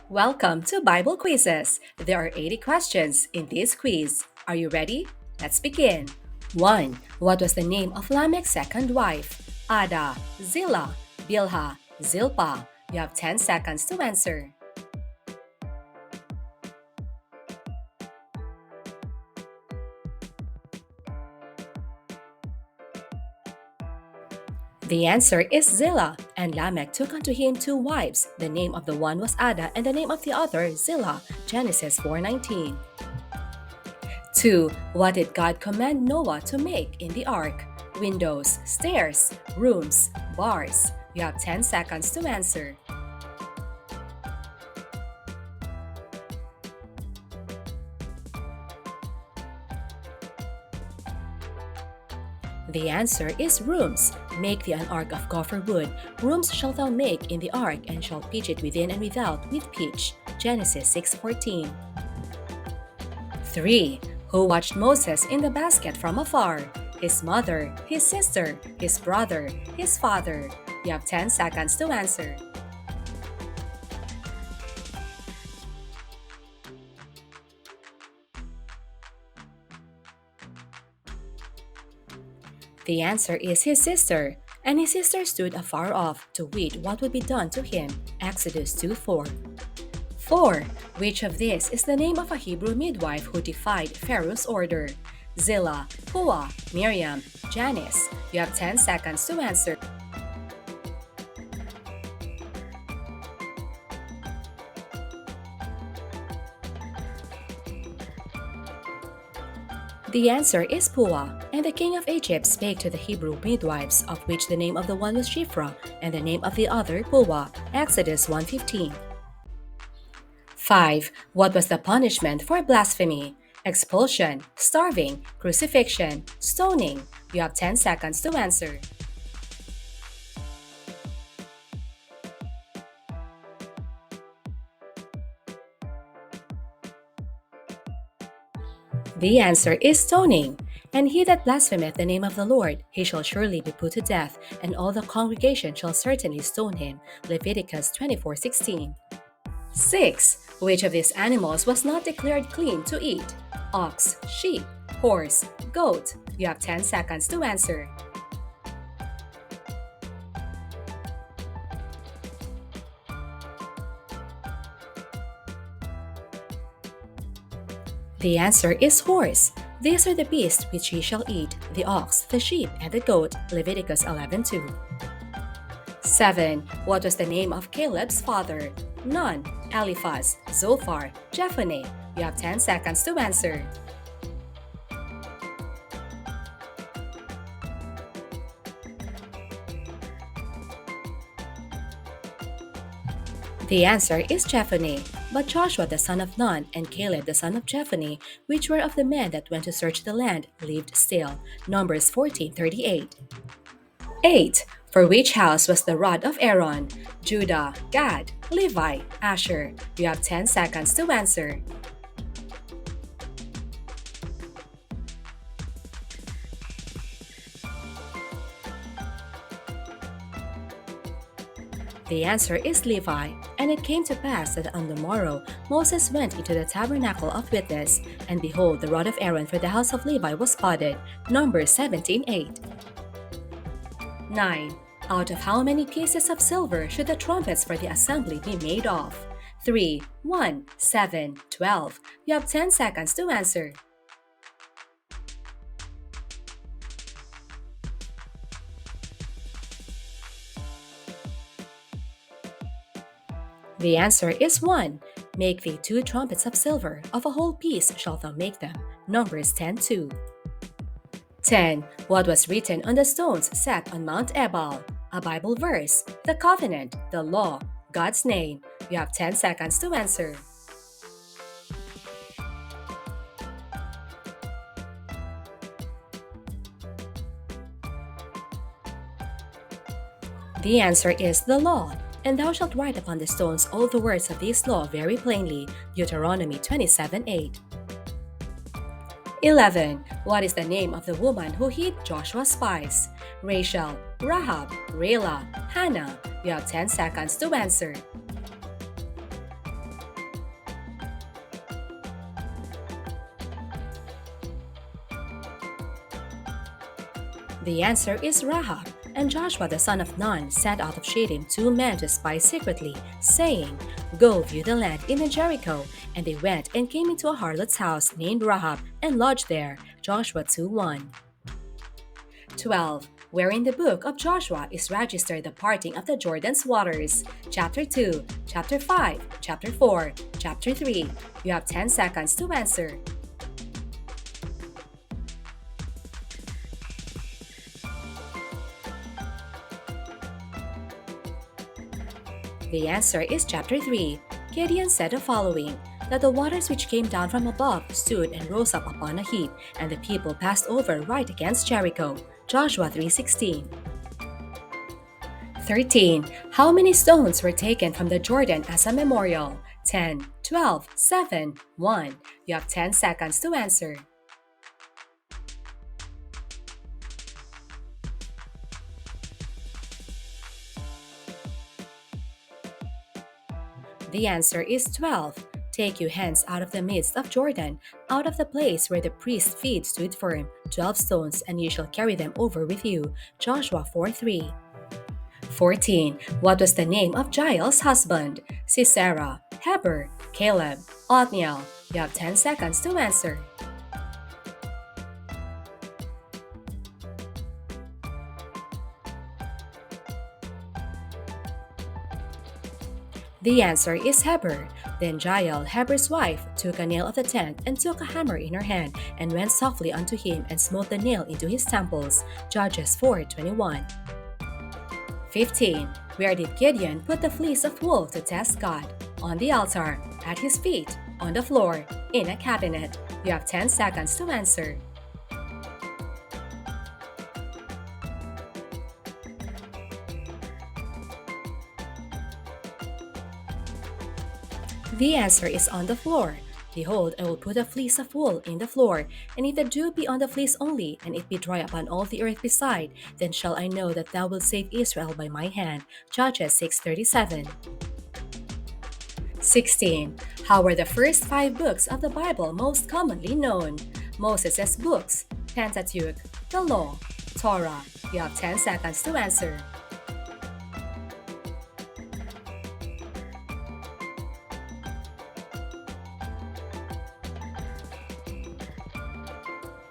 Welcome to Bible Quizzes. There are 80 questions in this quiz. Are you ready? Let's begin. 1. What was the name of Lamech's second wife? Ada, Zillah, Bilhah, Zilpah. You have 10 seconds to answer. The answer is Zillah, and Lamech took unto him two wives. The name of the one was Ada, and the name of the other Zillah. Genesis 4:19. 2. What did God command Noah to make in the ark? Windows, stairs, rooms, bars. You have 10 seconds to answer. The answer is rooms. Make thee an ark of gopher wood. Rooms shalt thou make in the ark, and shalt pitch it within and without with pitch. Genesis 6:14. 3. Who watched Moses in the basket from afar? His mother, his sister, his brother, his father. You have 10 seconds to answer. The answer is his sister. And his sister stood afar off to wait what would be done to him. Exodus 2:4. 4. Which of these is the name of a Hebrew midwife who defied Pharaoh's order? Zillah, Puah, Miriam, Janice. You have 10 seconds to answer. The answer is Puah, and the king of Egypt spake to the Hebrew midwives, of which the name of the one was Shiphrah, and the name of the other Puah. Exodus 1:15. 5. What was the punishment for blasphemy? Expulsion, starving, crucifixion, stoning. You have 10 seconds to answer. The answer is stoning. And he that blasphemeth the name of the Lord, he shall surely be put to death, and all the congregation shall certainly stone him. Leviticus 24:16. 6. Which of these animals was not declared clean to eat? Ox, sheep, horse, goat. You have 10 seconds to answer. The answer is horse. These are the beasts which ye shall eat, the ox, the sheep, and the goat. Leviticus 11:2. 7. What was the name of Caleb's father? Nun, Eliphaz, Zophar, Jephunneh. You have 10 seconds to answer. The answer is Jephunneh. But Joshua the son of Nun and Caleb the son of Jephunneh, which were of the men that went to search the land, lived still. Numbers 14:38. 8. For which house was the rod of Aaron? Judah, Gad, Levi, Asher. You have 10 seconds to answer. The answer is Levi. And it came to pass that on the morrow Moses went into the tabernacle of witness, and behold, the rod of Aaron for the house of Levi was spotted. Numbers 17:8. 9. Out of how many pieces of silver should the trumpets for the assembly be made of? 3, 1, 7, 12. You have 10 seconds to answer. The answer is 1. Make thee two trumpets of silver, of a whole piece shalt thou make them. Numbers 10:2. 10. What was written on the stones set on Mount Ebal? A Bible verse, the covenant, the law, God's name. You have 10 seconds to answer. The answer is the law. And thou shalt write upon the stones all the words of this law very plainly. Deuteronomy 27:8. 11. What is the name of the woman who hid Joshua's spies? Rachel, Rahab, Rayla, Hannah. You have 10 seconds to answer. The answer is Rahab. And Joshua the son of Nun sent out of Shittim 2 men to spy secretly, saying, Go view the land in Jericho. And they went and came into a harlot's house named Rahab and lodged there. Joshua 2:1. 12. Where in the book of Joshua is registered the parting of the Jordan's waters? Chapter 2, Chapter 5, Chapter 4, Chapter 3. You have 10 seconds to answer. The answer is Chapter 3. Gideon said the following, that the waters which came down from above stood and rose up upon a heap, and the people passed over right against Jericho. Joshua 3:16. 13. How many stones were taken from the Jordan as a memorial? 10, 12, 7, 1. You have 10 seconds to answer. The answer is 12. Take you hence out of the midst of Jordan, out of the place where the priest's feet stood firm, 12 stones, and you shall carry them over with you. Joshua 4:3. 14. What was the name of Jael's husband? Sisera, Heber, Caleb, Othniel. You have 10 seconds to answer. The answer is Heber. Then Jael, Heber's wife, took a nail of the tent and took a hammer in her hand and went softly unto him and smote the nail into his temples. Judges 4:21. 15. Where did Gideon put the fleece of wool to test God? On the altar, at his feet, on the floor, in a cabinet. You have 10 seconds to answer. The answer is on the floor. Behold, I will put a fleece of wool in the floor, and if the dew be on the fleece only, and it be dry upon all the earth beside, then shall I know that thou wilt save Israel by my hand. Judges 6:37. 16. How were the first 5 books of the Bible most commonly known? Moses' books, Pentateuch, the Law, Torah. You have 10 seconds to answer.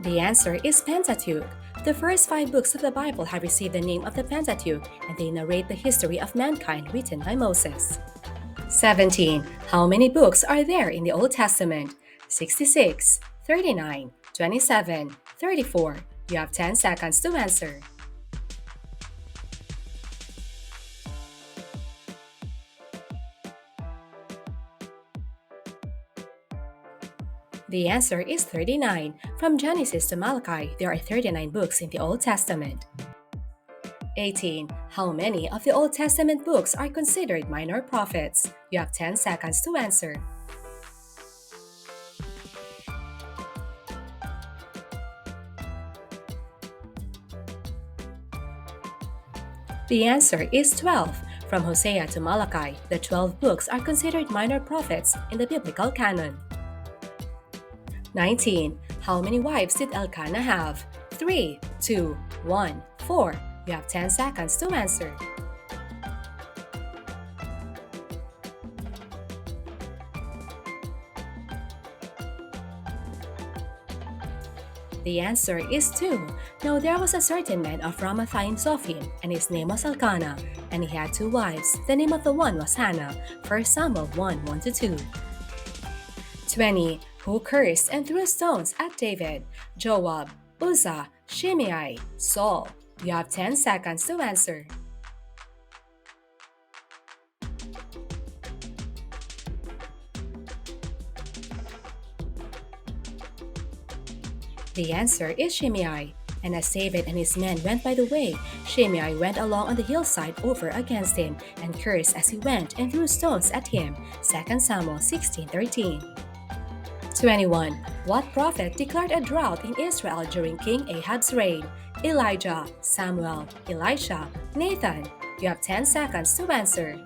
The answer is Pentateuch. The first 5 books of the Bible have received the name of the Pentateuch, and they narrate the history of mankind written by Moses. 17. How many books are there in the Old Testament? 66, 39, 27, 34. You have 10 seconds to answer. The answer is 39. From Genesis to Malachi, there are 39 books in the Old Testament. 18. How many of the Old Testament books are considered minor prophets? You have 10 seconds to answer. The answer is 12. From Hosea to Malachi, the 12 books are considered minor prophets in the biblical canon. 19. How many wives did Elkanah have? 3, 2, 1, 4. You have 10 seconds to answer. The answer is 2. Now there was a certain man of Ramathaim Zophim, and his name was Elkanah, and he had 2 wives. The name of the one was Hannah. 1 Samuel 1:1-2. 20. Who cursed and threw stones at David? Joab, Uzzah, Shimei, Saul. You have 10 seconds to answer. The answer is Shimei. And as David and his men went by the way, Shimei went along on the hillside over against him, and cursed as he went, and threw stones at him. 2 Samuel 16:13. 21. What prophet declared a drought in Israel during King Ahab's reign? Elijah, Samuel, Elisha, Nathan. You have 10 seconds to answer.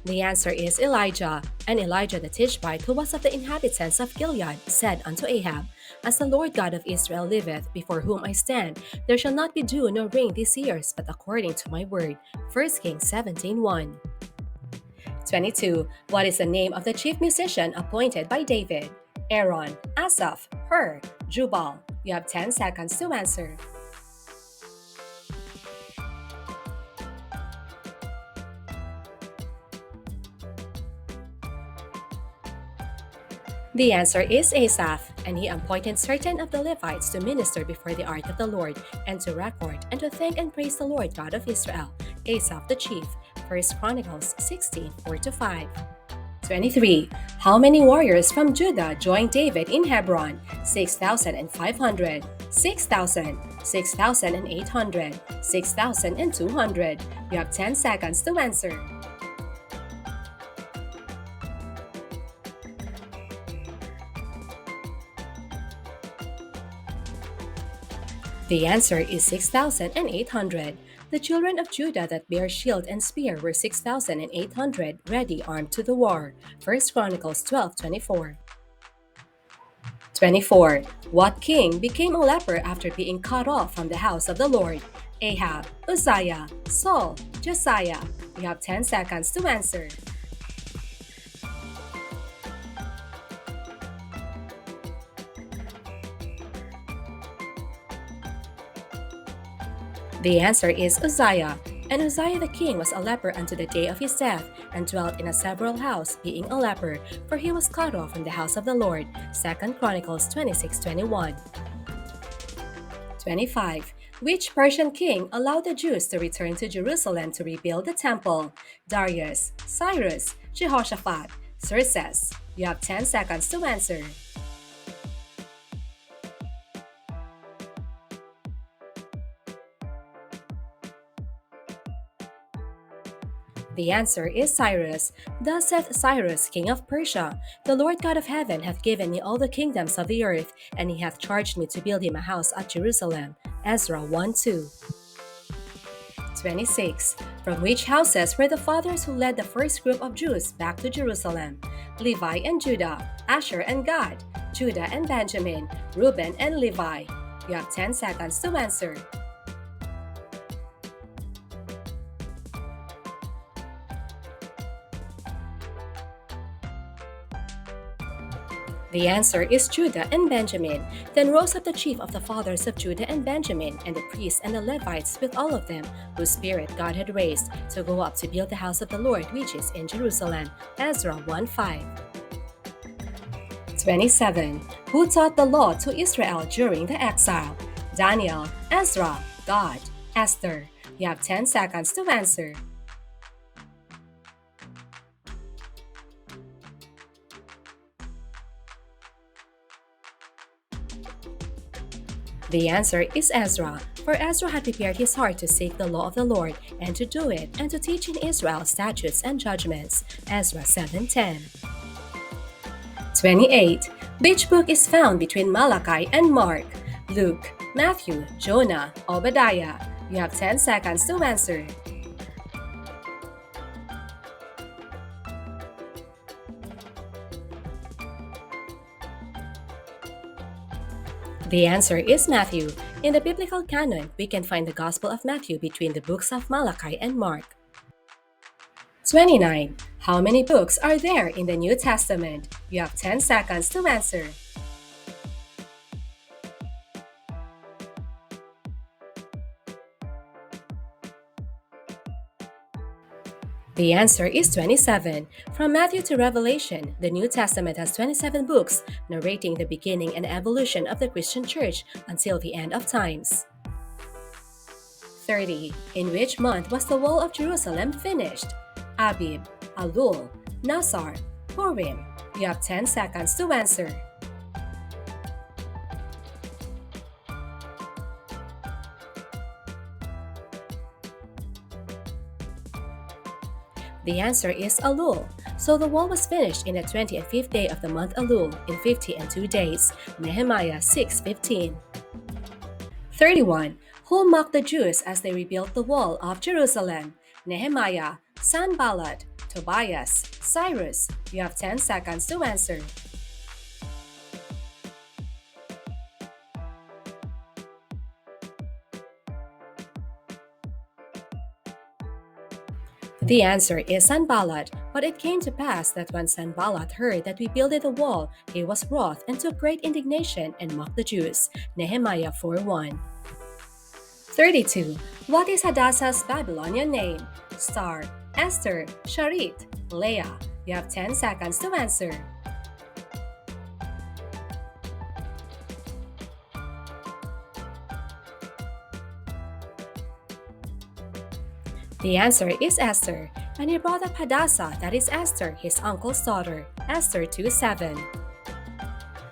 The answer is Elijah. And Elijah the Tishbite, who was of the inhabitants of Gilead, said unto Ahab, As the Lord God of Israel liveth, before whom I stand, there shall not be dew nor rain these years, but according to my word. 1 Kings 17:1. 22. What is the name of the chief musician appointed by David? Aaron, Asaph, Hur, Jubal. You have 10 seconds to answer. The answer is Asaph, and he appointed certain of the Levites to minister before the ark of the Lord, and to record, and to thank and praise the Lord God of Israel. Asaph the chief. 1 Chronicles 16:4-5. 23. How many warriors from Judah joined David in Hebron? 6,500, 6,000, 6,800, 6,200. You have 10 seconds to answer. The answer is 6,800. The children of Judah that bear shield and spear were 6,800, ready armed to the war. 1 Chronicles 12:24. 24. What king became a leper after being cut off from the house of the Lord? Ahab, Uzziah, Saul, Josiah. You have 10 seconds to answer. The answer is Uzziah. And Uzziah the king was a leper unto the day of his death, and dwelt in a several house, being a leper, for he was cut off from the house of the Lord. 2 Chronicles 26:21. 25. Which Persian king allowed the Jews to return to Jerusalem to rebuild the temple? Darius, Cyrus, Jehoshaphat, Xerxes. You have 10 seconds to answer. The answer is Cyrus. Thus saith Cyrus, king of Persia, The Lord God of heaven hath given me all the kingdoms of the earth, and he hath charged me to build him a house at Jerusalem. Ezra 1:2. 26. From which houses were the fathers who led the first group of Jews back to Jerusalem? Levi and Judah, Asher and Gad, Judah and Benjamin, Reuben and Levi. You have 10 seconds to answer. The answer is Judah and Benjamin. Then rose up the chief of the fathers of Judah and Benjamin, and the priests and the Levites with all of them, whose spirit God had raised, to go up to build the house of the Lord which is in Jerusalem. Ezra 1:5. 27. Who taught the law to Israel during the exile? Daniel, Ezra, God, Esther. You have 10 seconds to answer. The answer is Ezra, for Ezra had prepared his heart to seek the law of the Lord, and to do it, and to teach in Israel statutes and judgments. Ezra 7:10. 28. Which book is found between Malachi and Mark? Luke, Matthew, Jonah, Obadiah. You have 10 seconds to answer. The answer is Matthew. In the biblical canon, we can find the Gospel of Matthew between the books of Malachi and Mark. 29. How many books are there in the New Testament? You have 10 seconds to answer. The answer is 27. From Matthew to Revelation, the New Testament has 27 books narrating the beginning and evolution of the Christian Church until the end of times. 30. In which month was the wall of Jerusalem finished? Abib, Elul, Nasar, Purim. You have 10 seconds to answer. The answer is Elul. So the wall was finished in the 25th day of the month Elul in 50 days. Nehemiah 6:15. 31. Who mocked the Jews as they rebuilt the wall of Jerusalem? Nehemiah, Sanballat, Tobias, Cyrus. You have 10 seconds to answer. The answer is Sanballat, but it came to pass that when Sanballat heard that we builded a wall, he was wroth and took great indignation and mocked the Jews. Nehemiah 4:1. 32. What is Hadassah's Babylonian name? Star, Esther, Sharit, Leah. You have 10 seconds to answer. The answer is Esther, and he brought up Hadassah, that is Esther, his uncle's daughter. Esther 2:7.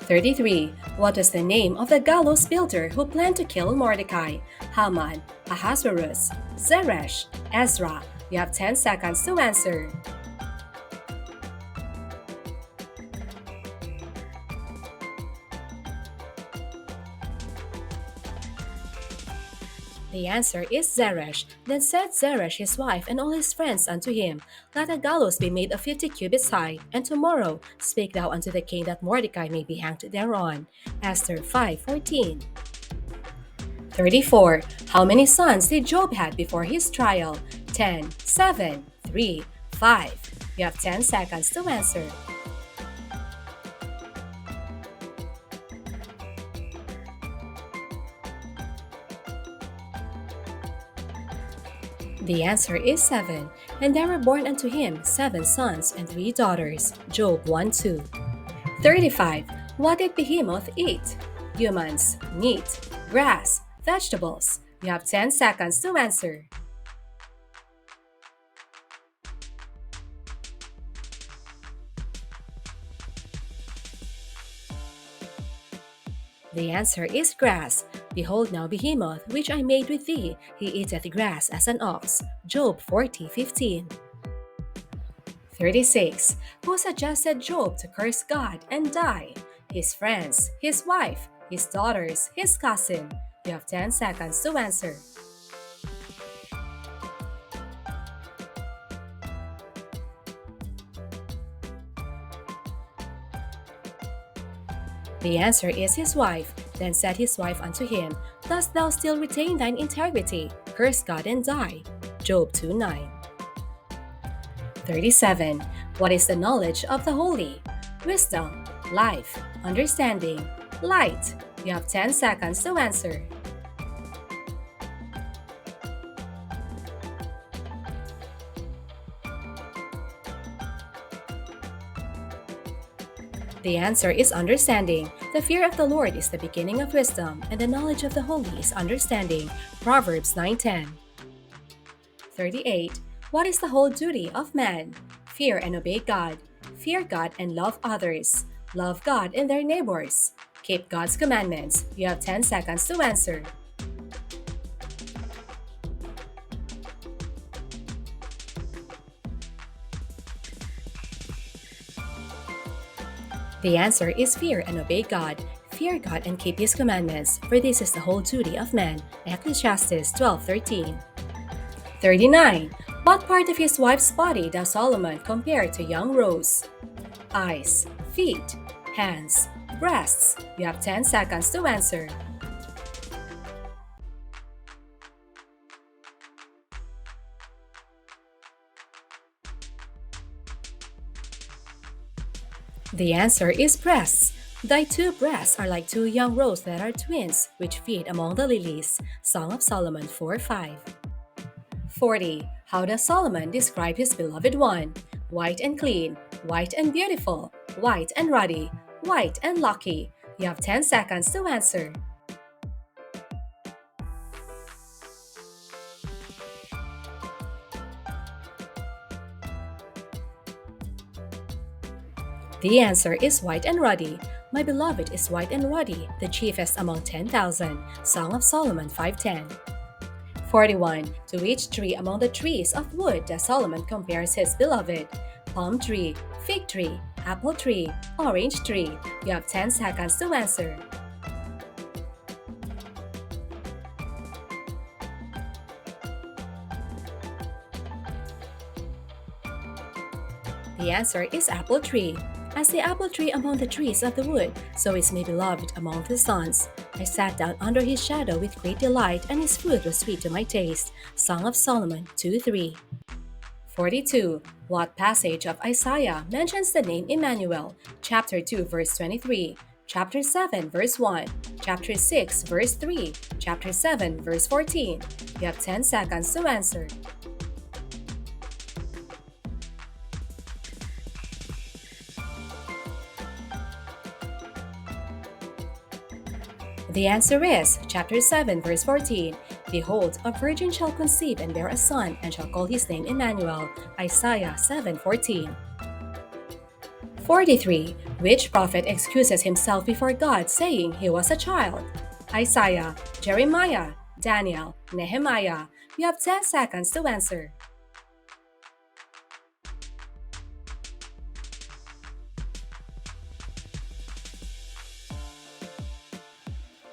33. What was the name of the gallows builder who planned to kill Mordecai? Haman, Ahasuerus, Zeresh, Ezra. You have 10 seconds to answer. The answer is Zeresh. Then said Zeresh his wife and all his friends unto him, Let a gallows be made of 50 cubits high, and tomorrow speak thou unto the king that Mordecai may be hanged thereon. Esther 5:14. 34. How many sons did Job had before his trial? 10, 7, 3, 5. You have 10 seconds to answer. The answer is 7. And there were born unto him 7 sons and 3 daughters. Job 1:2. 35. What did Behemoth eat? Humans, meat, grass, vegetables. You have 10 seconds to answer. The answer is grass. Behold now Behemoth, which I made with thee, he eateth grass as an ox. Job 40:15. 36. Who suggested Job to curse God and die? His friends, his wife, his daughters, his cousin. You have 10 seconds to answer. The answer is his wife. Then said his wife unto him, Dost thou still retain thine integrity? Curse God and die. Job 2:9. 37. What is the knowledge of the holy? Wisdom, life, understanding, light. You have 10 seconds to answer. The answer is understanding. The fear of the Lord is the beginning of wisdom, and the knowledge of the holy is understanding. Proverbs 9:10. 38. What is the whole duty of man? Fear and obey God. Fear God and love others. Love God and their neighbors. Keep God's commandments. You have 10 seconds to answer. The answer is fear and obey God. Fear God and keep His commandments, for this is the whole duty of man. Ecclesiastes 12:13. 39. What part of his wife's body does Solomon compare to young Rose? Eyes, feet, hands, breasts. You have 10 seconds to answer. The answer is breasts. Thy 2 breasts are like 2 young roes that are twins, which feed among the lilies. Song of Solomon 4:5. 40. How does Solomon describe his beloved one? White and clean, white and beautiful, white and ruddy, white and lucky. You have 10 seconds to answer. The answer is white and ruddy. My beloved is white and ruddy, the chiefest among 10,000. Song of Solomon 5:10. 41. To which tree among the trees of wood does Solomon compares his beloved? Palm tree, fig tree, apple tree, orange tree. You have 10 seconds to answer. The answer is apple tree. As the apple tree among the trees of the wood, so is my beloved among the sons. I sat down under his shadow with great delight, and his fruit was sweet to my taste. Song of Solomon 2:3. 42. What passage of Isaiah mentions the name Emmanuel? Chapter 2, verse 23. Chapter 7, verse 1. Chapter 6, verse 3. Chapter 7, verse 14. You have 10 seconds to answer. The answer is chapter 7, verse 14. Behold, a virgin shall conceive and bear a son, and shall call his name Emmanuel. Isaiah 7:14. 43. Which prophet excuses himself before God, saying he was a child? Isaiah, Jeremiah, Daniel, Nehemiah. You have 10 seconds to answer.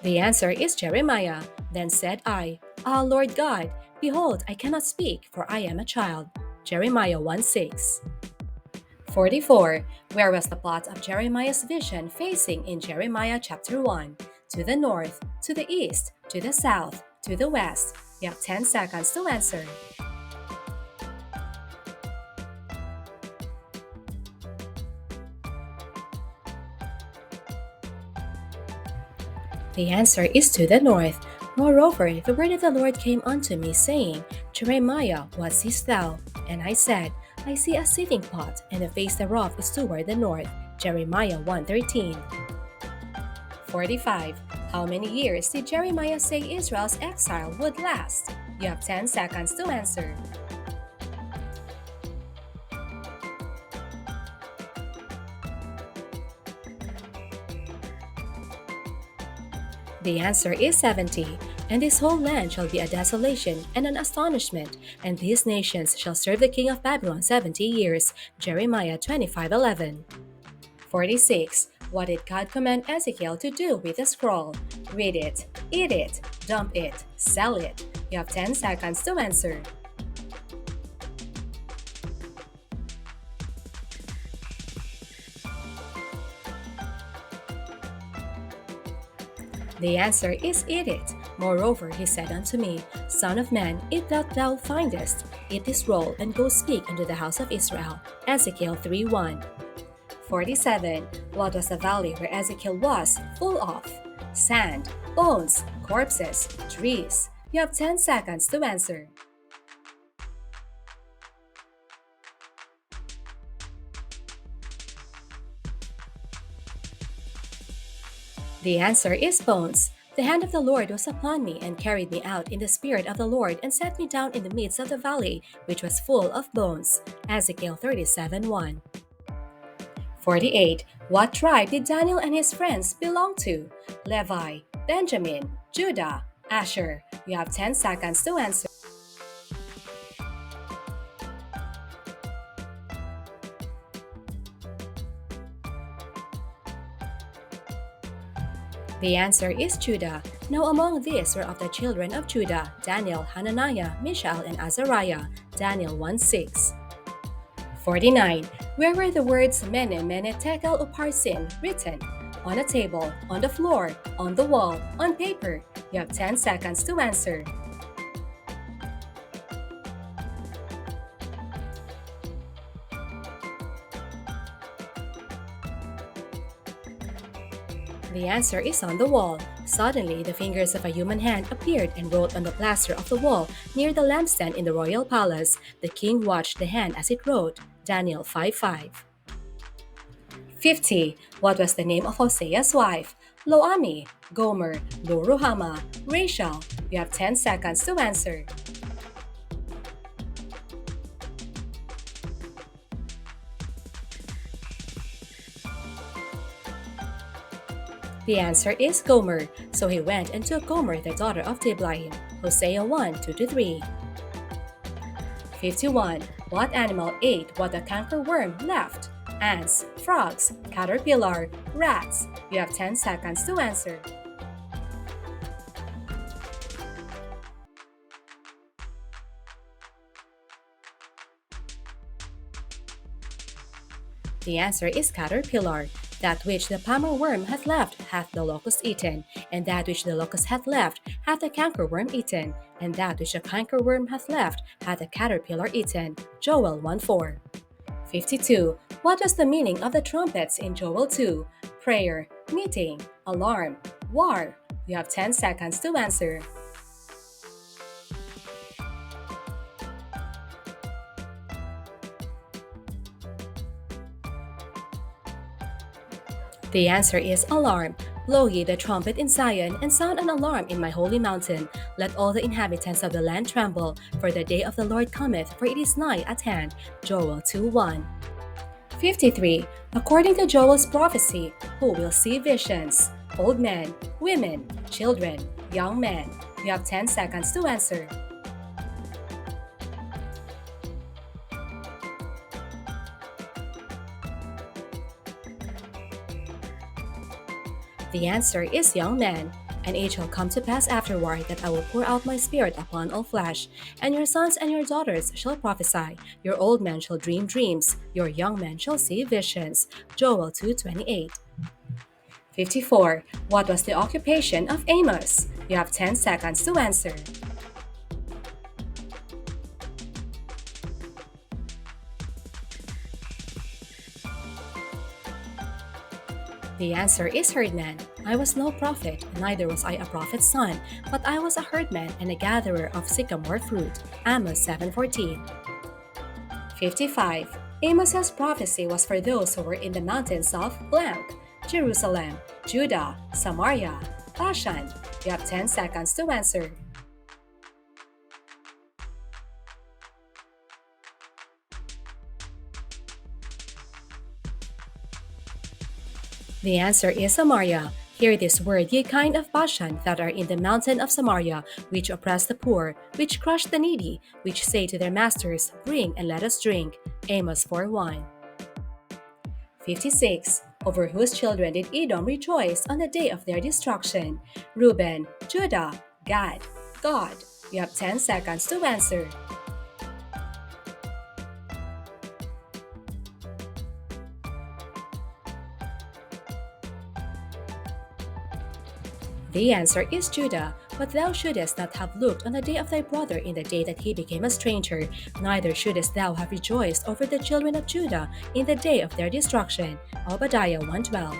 The answer is Jeremiah. Then said I, Ah, Lord God, behold, I cannot speak, for I am a child. Jeremiah 1:6. 44. Where was the plot of Jeremiah's vision facing in Jeremiah chapter 1? To the north, to the east, to the south, to the west. You have 10 seconds to answer. The answer is to the north. Moreover, the word of the Lord came unto me, saying, Jeremiah, what seest thou? And I said, I see a sitting pot, and the face thereof is toward the north. Jeremiah 1:13. 45. How many years did Jeremiah say Israel's exile would last? You have 10 seconds to answer. The answer is 70. And this whole land shall be a desolation and an astonishment, and these nations shall serve the king of Babylon 70 years. Jeremiah 25:11. 46. What did God command Ezekiel to do with the scroll? Read it, eat it, dump it, sell it. You have 10 seconds to answer. The answer is eat it. Moreover, he said unto me, Son of man, if that thou findest, eat this roll, and go speak unto the house of Israel. Ezekiel 3:1. 47. What was the valley where Ezekiel was full of? Sand, bones, corpses, trees. You have 10 seconds to answer. The answer is bones. The hand of the Lord was upon me, and carried me out in the spirit of the Lord, and set me down in the midst of the valley, which was full of bones. Ezekiel 37:1. 48. What tribe did Daniel and his friends belong to? Levi, Benjamin, Judah, Asher. You have 10 seconds to answer. The answer is Judah. Now among these were of the children of Judah, Daniel, Hananiah, Mishael, and Azariah. Daniel 1:6. 49. Where were the words Mene, Mene, Tekel, Upharsin written? On a table, on the floor, on the wall, on paper. You have 10 seconds to answer. The answer is on the wall. Suddenly, the fingers of a human hand appeared and wrote on the plaster of the wall near the lampstand in the royal palace. The king watched the hand as it wrote. Daniel 5:5. 50. What was the name of Hosea's wife? Loami, Gomer, Lo-Ruhamah, Rachel. You have 10 seconds to answer. The answer is Gomer. So he went and took Gomer, the daughter of Diblaim. Hosea 1:2-3. 51. What animal ate what the cankerworm left? Ants, frogs, caterpillar, rats. You have 10 seconds to answer. The answer is caterpillar. That which the palmer worm hath left hath the locust eaten, and that which the locust hath left hath the cankerworm eaten, and that which the cankerworm hath left hath the caterpillar eaten. Joel 1:4. 52. What was the meaning of the trumpets in Joel 2? Prayer, meeting, alarm, war. You have 10 seconds to answer. The answer is alarm. Blow ye the trumpet in Zion, and sound an alarm in my holy mountain. Let all the inhabitants of the land tremble, for the day of the Lord cometh, for it is nigh at hand. Joel 2:1. 53. According to Joel's prophecy, who will see visions? Old men, women, children, young men. You have 10 seconds to answer. The answer is young men. And it shall come to pass afterward that I will pour out my spirit upon all flesh, and your sons and your daughters shall prophesy, your old men shall dream dreams, your young men shall see visions. Joel 2:28. 54. What was the occupation of Amos? You have 10 seconds to answer. The answer is herdman. I was no prophet, neither was I a prophet's son, but I was a herdman and a gatherer of sycamore fruit. Amos 7:14. 55. Amos's prophecy was for those who were in the mountains of blank, Jerusalem, Judah, Samaria, Bashan. You have 10 seconds to answer. The answer is Samaria. Hear this word, ye kind of Bashan that are in the mountain of Samaria, which oppress the poor, which crush the needy, which say to their masters, bring and let us drink. Amos 4:1. 56. Over whose children did Edom rejoice on the day of their destruction? Reuben, Judah, Gad, God. You have 10 seconds to answer. The answer is Judah. But thou shouldest not have looked on the day of thy brother in the day that he became a stranger, neither shouldest thou have rejoiced over the children of Judah in the day of their destruction. Obadiah 1:12.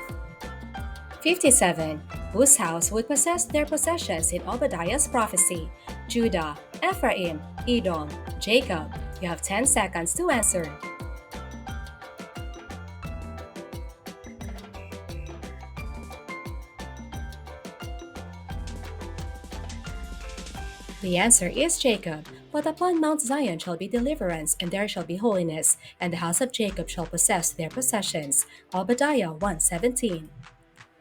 57. Whose house would possess their possessions in Obadiah's prophecy? Judah, Ephraim, Edom, Jacob. You have 10 seconds to answer. The answer is Jacob. But upon Mount Zion shall be deliverance, and there shall be holiness, and the house of Jacob shall possess their possessions. Obadiah 1:17.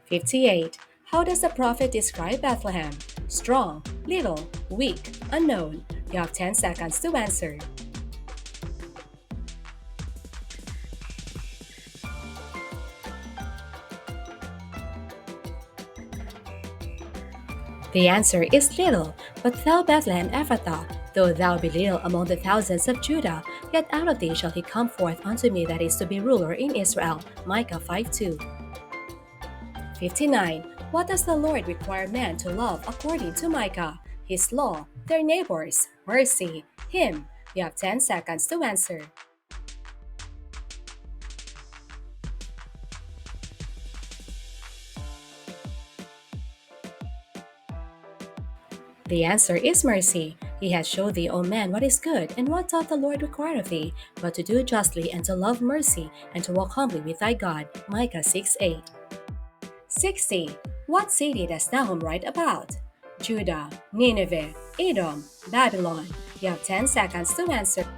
58. How does the prophet describe Bethlehem? Strong, little, weak, unknown. You have 10 seconds to answer. The answer is little. But thou, Bethlehem Ephrathah, though thou be little among the thousands of Judah, yet out of thee shall he come forth unto me that is to be ruler in Israel. Micah 5:2. 59. What does the Lord require men to love according to Micah? His law, their neighbors, mercy, him. You have 10 seconds to answer. The answer is mercy. He hath showed thee, O man, what is good, and what doth the Lord require of thee, but to do justly, and to love mercy, and to walk humbly with thy God. Micah 6:8. 60. What city does Nahum write about? Judah, Nineveh, Edom, Babylon. You have 10 seconds to answer.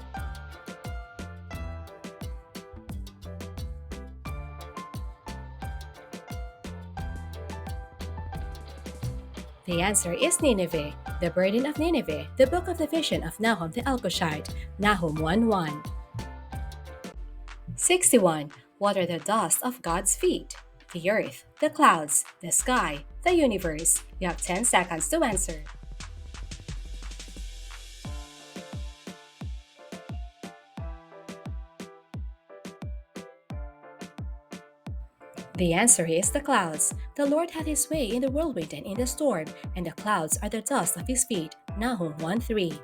The answer is Nineveh. The burden of Nineveh, the book of the vision of Nahum the Elkoshite. Nahum 1:1. 61. What are the dust of God's feet? The earth, the clouds, the sky, the universe. You have 10 seconds to answer. The answer is the clouds. The Lord hath his way in the whirlwind and in the storm, and the clouds are the dust of his feet. Nahum 1:3.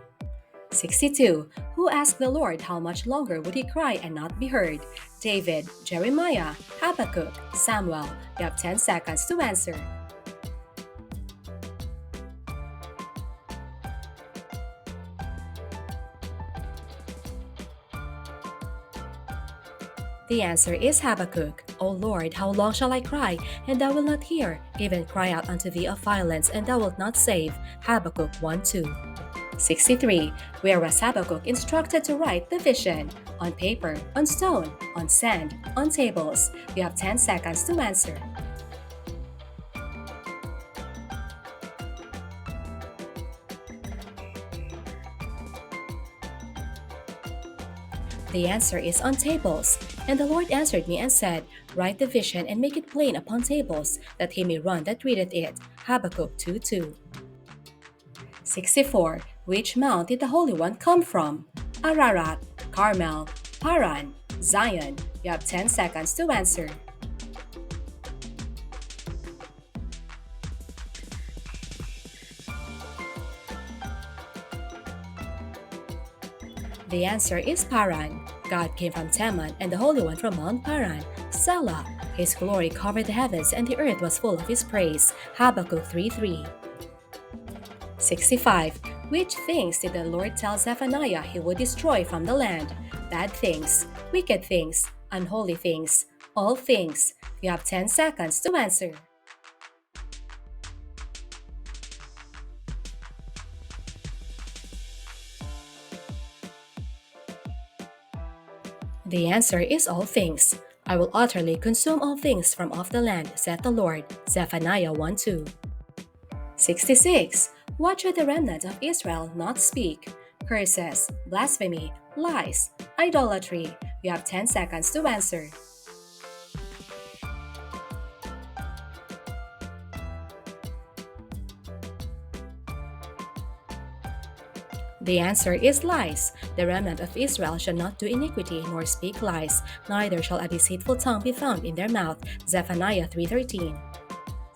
62. Who asked the Lord how much longer would he cry and not be heard? David, Jeremiah, Habakkuk, Samuel. You have 10 seconds to answer. The answer is Habakkuk. O Lord, how long shall I cry, and thou wilt not hear? Even cry out unto thee of violence, and thou wilt not save. Habakkuk 1:2. 63. Where was Habakkuk instructed to write the vision? On paper, on stone, on sand, on tables. You have 10 seconds to answer. The answer is on tables. And the Lord answered me and said, Write the vision and make it plain upon tables, that he may run that readeth it. Habakkuk 2:2. 64. Which mount did the Holy One come from? Ararat, Carmel, Paran, Zion. You have 10 seconds to answer. The answer is Paran. God came from Teman and the Holy One from Mount Paran. Selah. His glory covered the heavens and the earth was full of his praise. Habakkuk 3:3. 65. Which things did the Lord tell Zephaniah he would destroy from the land? Bad things, wicked things, unholy things, all things. You have 10 seconds to answer. The answer is all things. I will utterly consume all things from off the land, saith the Lord. Zephaniah 1:2. 66. What should the remnant of Israel not speak? Curses, blasphemy, lies, idolatry. You have 10 seconds to answer. The answer is lies. The remnant of Israel shall not do iniquity nor speak lies, neither shall a deceitful tongue be found in their mouth. Zephaniah 3:13.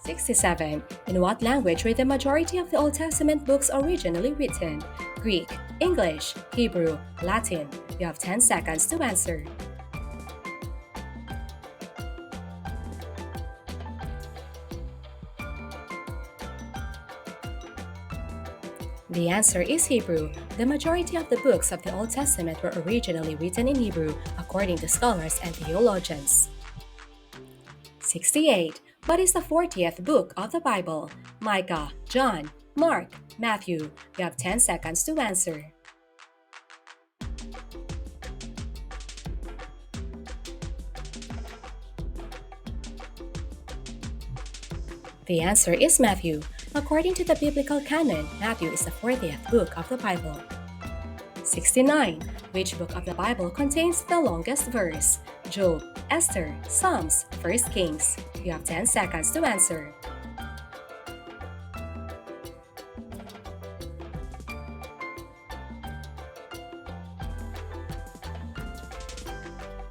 67. In what language were the majority of the Old Testament books originally written? Greek, English, Hebrew, Latin. You have 10 seconds to answer. The answer is Hebrew. The majority of the books of the Old Testament were originally written in Hebrew, according to scholars and theologians. 68. What is the 40th book of the Bible? Micah, John, Mark, Matthew. You have 10 seconds to answer. The answer is Matthew. According to the biblical canon, Matthew is the 40th book of the Bible. 69. Which book of the Bible contains the longest verse? Job, Esther, Psalms, 1 Kings. You have 10 seconds to answer.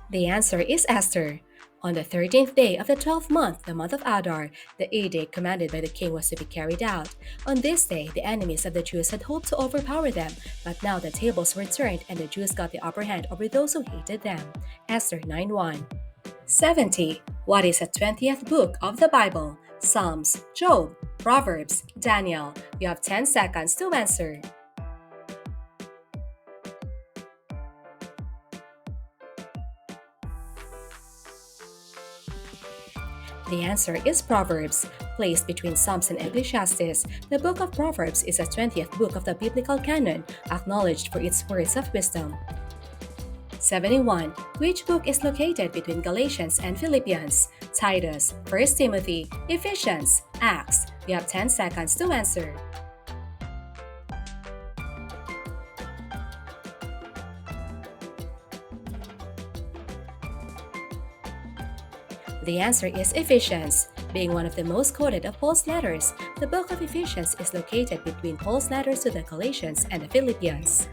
The answer is Esther. On the 13th day of the 12th month, the month of Adar, the edict commanded by the king was to be carried out. On this day, the enemies of the Jews had hoped to overpower them, but now the tables were turned and the Jews got the upper hand over those who hated them. Esther 9:1. 70. What is the 20th book of the Bible? Psalms, Job, Proverbs, Daniel. You have 10 seconds to answer. The answer is Proverbs. Placed between Psalms and Ecclesiastes, the book of Proverbs is the 20th book of the biblical canon, acknowledged for its words of wisdom. 71. Which book is located between Galatians and Philippians? Titus, 1 Timothy, Ephesians, Acts. You have 10 seconds to answer. The answer is Ephesians. Being one of the most quoted of Paul's letters, the book of Ephesians is located between Paul's letters to the Galatians and the Philippians.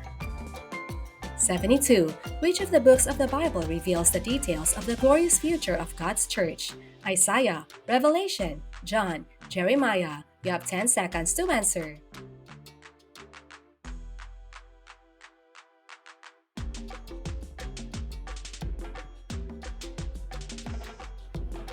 72. Which of the books of the Bible reveals the details of the glorious future of God's church? Isaiah, Revelation, John, Jeremiah. You have 10 seconds to answer.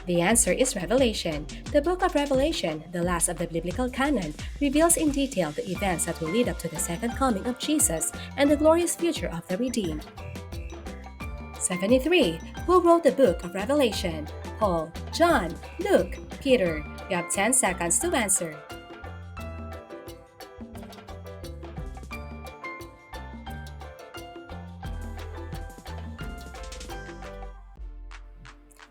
The answer is Revelation. The book of Revelation, the last of the biblical canon, reveals in detail the events that will lead up to the second coming of Jesus and the glorious future of the redeemed. 73. Who wrote the book of Revelation? Paul, John, Luke, Peter. You have 10 seconds to answer.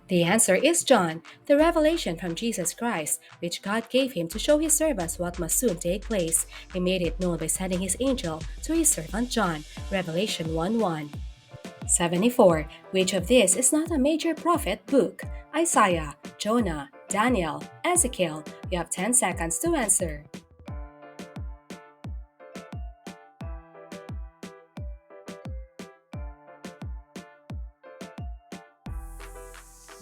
The answer is John, the revelation from Jesus Christ, which God gave him to show his servants what must soon take place. He made it known by sending his angel to his servant John. Revelation 1:1. 74. Which of these is not a major prophet book? Isaiah, Jonah, Daniel, Ezekiel. You have 10 seconds to answer.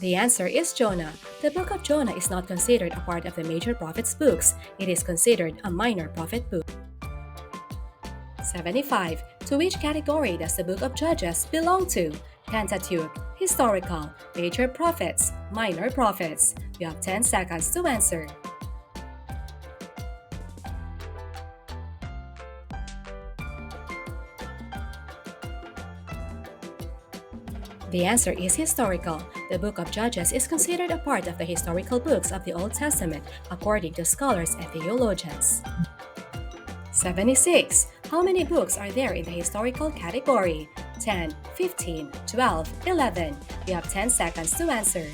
The answer is Jonah. The book of Jonah is not considered a part of the major prophets' books. It is considered a minor prophet book. 75. To which category does the book of Judges belong to? Pentateuch, historical, major prophets, minor prophets. You have 10 seconds to answer. The answer is historical. The book of Judges is considered a part of the historical books of the Old Testament, according to scholars and theologians. 76. How many books are there in the historical category? 10, 15, 12, 11. You have 10 seconds to answer.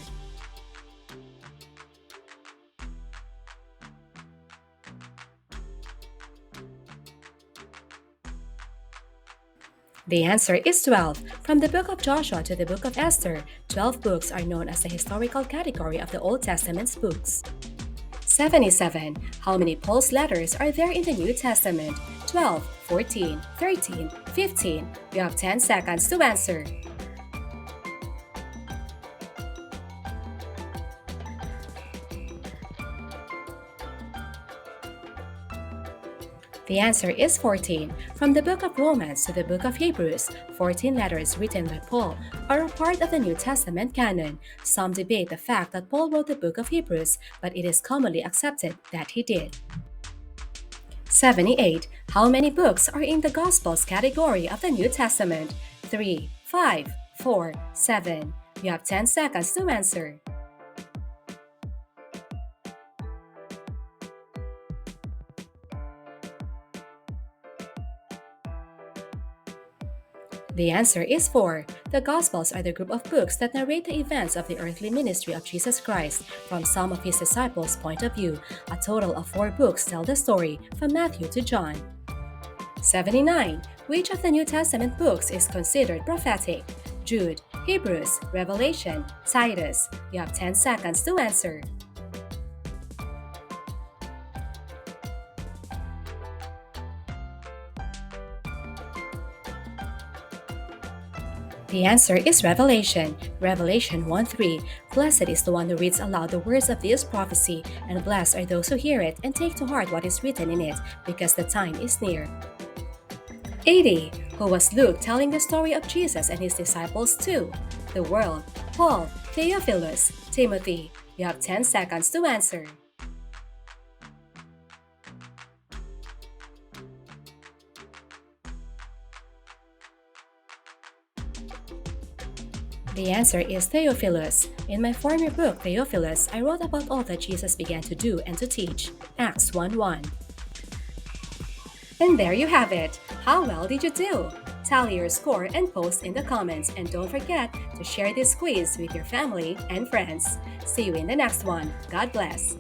The answer is 12. From the book of Joshua to the book of Esther, 12 books are known as the historical category of the Old Testament's books. 77. How many Paul's letters are there in the New Testament? 12, 14, 13, 15. You have 10 seconds to answer. The answer is 14. From the book of Romans to the book of Hebrews, 14 letters written by Paul are a part of the New Testament canon. Some debate the fact that Paul wrote the book of Hebrews, but it is commonly accepted that he did. 78. How many books are in the Gospels category of the New Testament? 3, 5, 4, 7. You have 10 seconds to answer. The answer is 4. The Gospels are the group of books that narrate the events of the earthly ministry of Jesus Christ from some of his disciples' point of view. A total of 4 books tell the story from Matthew to John. 79. Which of the New Testament books is considered prophetic? Jude, Hebrews, Revelation, Titus. You have 10 seconds to answer. The answer is Revelation. Revelation 1:3. Blessed is the one who reads aloud the words of this prophecy, and blessed are those who hear it and take to heart what is written in it, because the time is near. 80. Who was Luke telling the story of Jesus and his disciples to? The world, Paul, Theophilus, Timothy. You have 10 seconds to answer. The answer is Theophilus. In my former book, Theophilus, I wrote about all that Jesus began to do and to teach. Acts 1:1. And there you have it. How well did you do? Tally your score and post in the comments, and don't forget to share this quiz with your family and friends. See you in the next one. God bless.